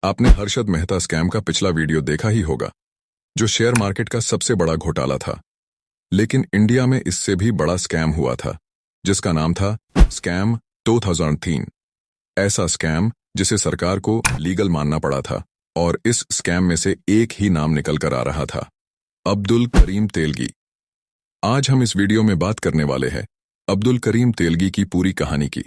आपने हर्षद मेहता स्कैम का पिछला वीडियो देखा ही होगा, जो शेयर मार्केट का सबसे बड़ा घोटाला था। लेकिन इंडिया में इससे भी बड़ा स्कैम हुआ था, जिसका नाम था स्कैम 2003। ऐसा स्कैम जिसे सरकार को लीगल मानना पड़ा था, और इस स्कैम में से एक ही नाम निकल कर आ रहा था, अब्दुल करीम तेलगी। आज हम इस वीडियो में बात करने वाले हैं अब्दुल करीम तेलगी की पूरी कहानी की,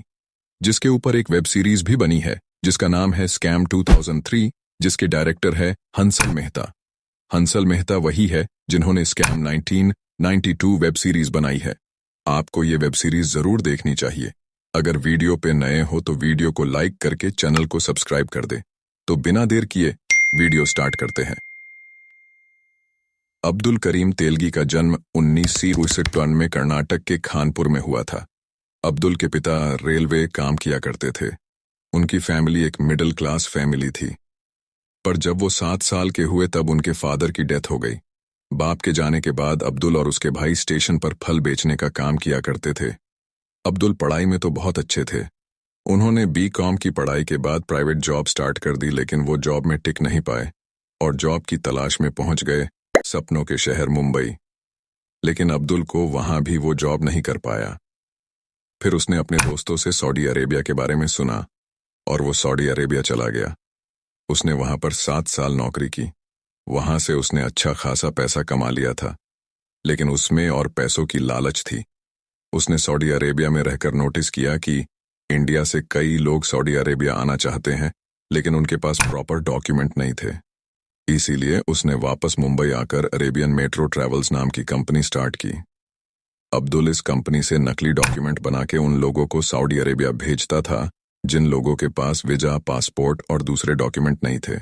जिसके ऊपर एक वेब सीरीज भी बनी है जिसका नाम है स्कैम 2003, जिसके डायरेक्टर है हंसल मेहता। हंसल मेहता वही है जिन्होंने स्कैम 1992 वेब सीरीज बनाई है। आपको ये वेब सीरीज जरूर देखनी चाहिए। अगर वीडियो पे नए हो तो वीडियो को लाइक करके चैनल को सब्सक्राइब कर दे। तो बिना देर किए वीडियो स्टार्ट करते हैं। अब्दुल करीम तेलगी का जन्म 1961 में कर्नाटक के खानपुर में हुआ था। अब्दुल के पिता रेलवे काम किया करते थे। उनकी फैमिली एक मिडिल क्लास फैमिली थी। पर जब वो 7 साल के हुए तब उनके फादर की डेथ हो गई। बाप के जाने के बाद अब्दुल और उसके भाई स्टेशन पर फल बेचने का काम किया करते थे। अब्दुल पढ़ाई में तो बहुत अच्छे थे। उन्होंने बीकॉम की पढ़ाई के बाद प्राइवेट जॉब स्टार्ट कर दी, लेकिन वो जॉब में टिक नहीं पाए और जॉब की तलाश में पहुंच गए सपनों के शहर मुंबई। लेकिन अब्दुल को वहां भी वो जॉब नहीं कर पाया। फिर उसने अपने दोस्तों से सऊदी अरेबिया के बारे में सुना और वो सऊदी अरेबिया चला गया। उसने वहां पर 7 साल नौकरी की। वहां से उसने अच्छा खासा पैसा कमा लिया था, लेकिन उसमें और पैसों की लालच थी। उसने सऊदी अरेबिया में रहकर नोटिस किया कि इंडिया से कई लोग सऊदी अरेबिया आना चाहते हैं, लेकिन उनके पास प्रॉपर डॉक्यूमेंट नहीं थे। इसीलिए उसने वापस मुंबई आकर अरेबियन मेट्रो ट्रेवल्स नाम की कंपनी स्टार्ट की। अब्दुल इस कंपनी से नकली डॉक्यूमेंट बना के उन लोगों को सऊदी अरेबिया भेजता था जिन लोगों के पास वीजा, पासपोर्ट और दूसरे डॉक्यूमेंट नहीं थे।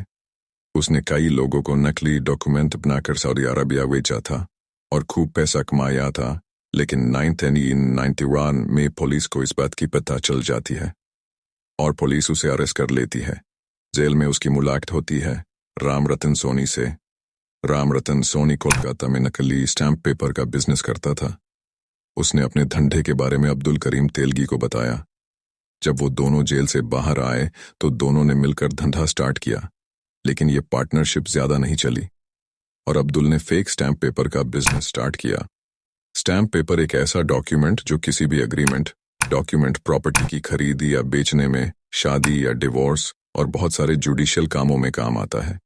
उसने कई लोगों को नकली डॉक्यूमेंट बनाकर सऊदी अरेबिया भेजा था और खूब पैसा कमाया था। लेकिन 1991 में पुलिस को इस बात की पता चल जाती है और पुलिस उसे अरेस्ट कर लेती है। जेल में उसकी मुलाकात होती है राम रतन सोनी से। राम रतन सोनी कोलकाता में नकली स्टैंप पेपर का बिजनेस करता था। उसने अपने धंधे के बारे में अब्दुल करीम तेलगी को बताया। जब वो दोनों जेल से बाहर आए तो दोनों ने मिलकर धंधा स्टार्ट किया, लेकिन ये पार्टनरशिप ज्यादा नहीं चली और अब्दुल ने फेक स्टैंप पेपर का बिजनेस स्टार्ट किया। स्टैंप पेपर एक ऐसा डॉक्यूमेंट जो किसी भी एग्रीमेंट, डॉक्यूमेंट, प्रॉपर्टी की खरीदी या बेचने में, शादी या डिवोर्स और बहुत सारे जुडिशियल कामों में काम आता है।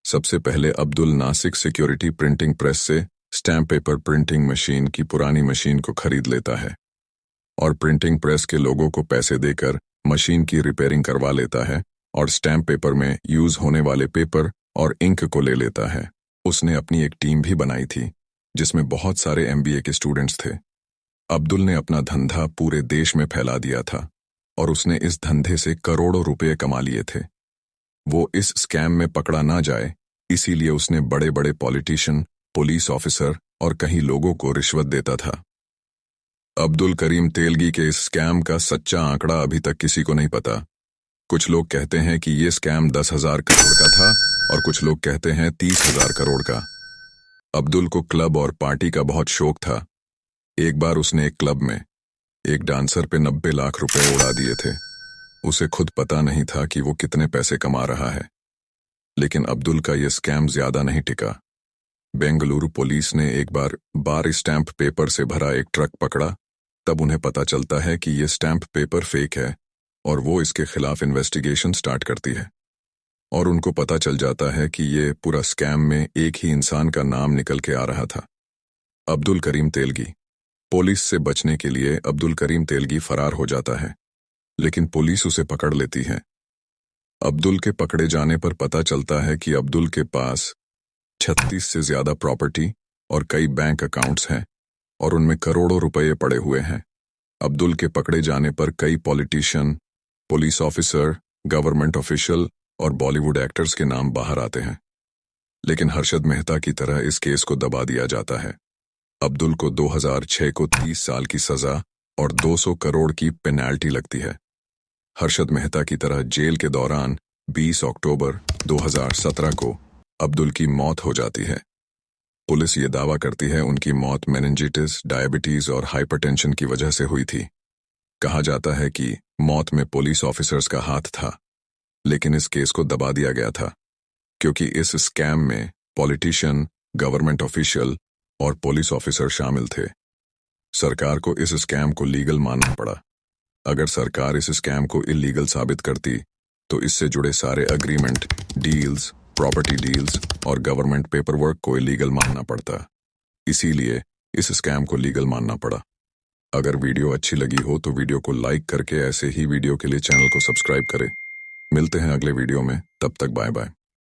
सबसे पहले Abdul Nashik security printing press से स्टैंप पेपर प्रिंटिंग मशीन की पुरानी मशीन को खरीद लेता है और प्रिंटिंग प्रेस के लोगों को पैसे देकर मशीन की रिपेयरिंग करवा लेता है और स्टैंप पेपर में यूज होने वाले पेपर और इंक को ले लेता है। उसने अपनी एक टीम भी बनाई थी जिसमें बहुत सारे MBA के स्टूडेंट्स थे। अब्दुल ने अपना धंधा पूरे देश में फैला दिया था और उसने इस धंधे से करोड़ों रुपए कमा लिए थे। वो इस स्कैम में पकड़ा ना जाए, इसीलिए उसने बड़े बड़े पॉलिटिशियन, पुलिस ऑफिसर और कई लोगों को रिश्वत देता था। अब्दुल करीम तेलगी के इस स्कैम का सच्चा आंकड़ा अभी तक किसी को नहीं पता। कुछ लोग कहते हैं कि ये स्कैम 10,000 करोड़ का था और कुछ लोग कहते हैं 30,000 करोड़ का। अब्दुल को क्लब और पार्टी का बहुत शौक था। एक बार उसने एक क्लब में एक डांसर पे 90 लाख रुपए उड़ा दिए थे। उसे खुद पता नहीं था कि वो कितने पैसे कमा रहा है। लेकिन अब्दुल का ये स्कैम ज्यादा नहीं टिका। बेंगलुरु पुलिस ने एक बार स्टैंप पेपर से भरा एक ट्रक पकड़ा। तब उन्हें पता चलता है कि ये स्टैंप पेपर फेक है और वो इसके खिलाफ इन्वेस्टिगेशन स्टार्ट करती है और उनको पता चल जाता है कि ये पूरा स्कैम में एक ही इंसान का नाम निकल के आ रहा था, अब्दुल करीम तेलगी। पुलिस से बचने के लिए अब्दुल करीम तेलगी फरार हो जाता है, लेकिन पुलिस उसे पकड़ लेती है। अब्दुल के पकड़े जाने पर पता चलता है कि अब्दुल के पास 36 से ज्यादा प्रॉपर्टी और कई बैंक अकाउंट्स हैं और उनमें करोड़ों रुपए पड़े हुए हैं। अब्दुल के पकड़े जाने पर कई politician, police officer, government official और बॉलीवुड एक्टर्स के नाम बाहर आते हैं, लेकिन हर्षद मेहता की तरह इस केस को दबा दिया जाता है। अब्दुल को 2006 को 30 साल की सजा और 200 करोड़ की पेनाल्टी लगती है। हर्षद मेहता की तरह जेल के दौरान 20 अक्टूबर 2017 को अब्दुल की मौत हो जाती है। पुलिस ये दावा करती है उनकी मौत मेनिंजाइटिस, डायबिटीज और हाइपरटेंशन की वजह से हुई थी। कहा जाता है कि मौत में पुलिस ऑफिसर्स का हाथ था। लेकिन इस केस को दबा दिया गया था क्योंकि इस स्कैम में पॉलिटिशियन, गवर्नमेंट ऑफिशियल और पुलिस ऑफिसर शामिल थे। सरकार को इस स्कैम को लीगल मानना पड़ा। अगर सरकार इस स्कैम को इलीगल साबित करती तो इससे जुड़े सारे अग्रीमेंट, डील्स, प्रॉपर्टी डील्स और गवर्नमेंट पेपर वर्क को इलीगल मानना पड़ता। इसीलिए इस स्कैम को लीगल मानना पड़ा। अगर वीडियो अच्छी लगी हो तो वीडियो को लाइक करके ऐसे ही वीडियो के लिए चैनल को सब्सक्राइब करें। मिलते हैं अगले वीडियो में, तब तक बाय बाय।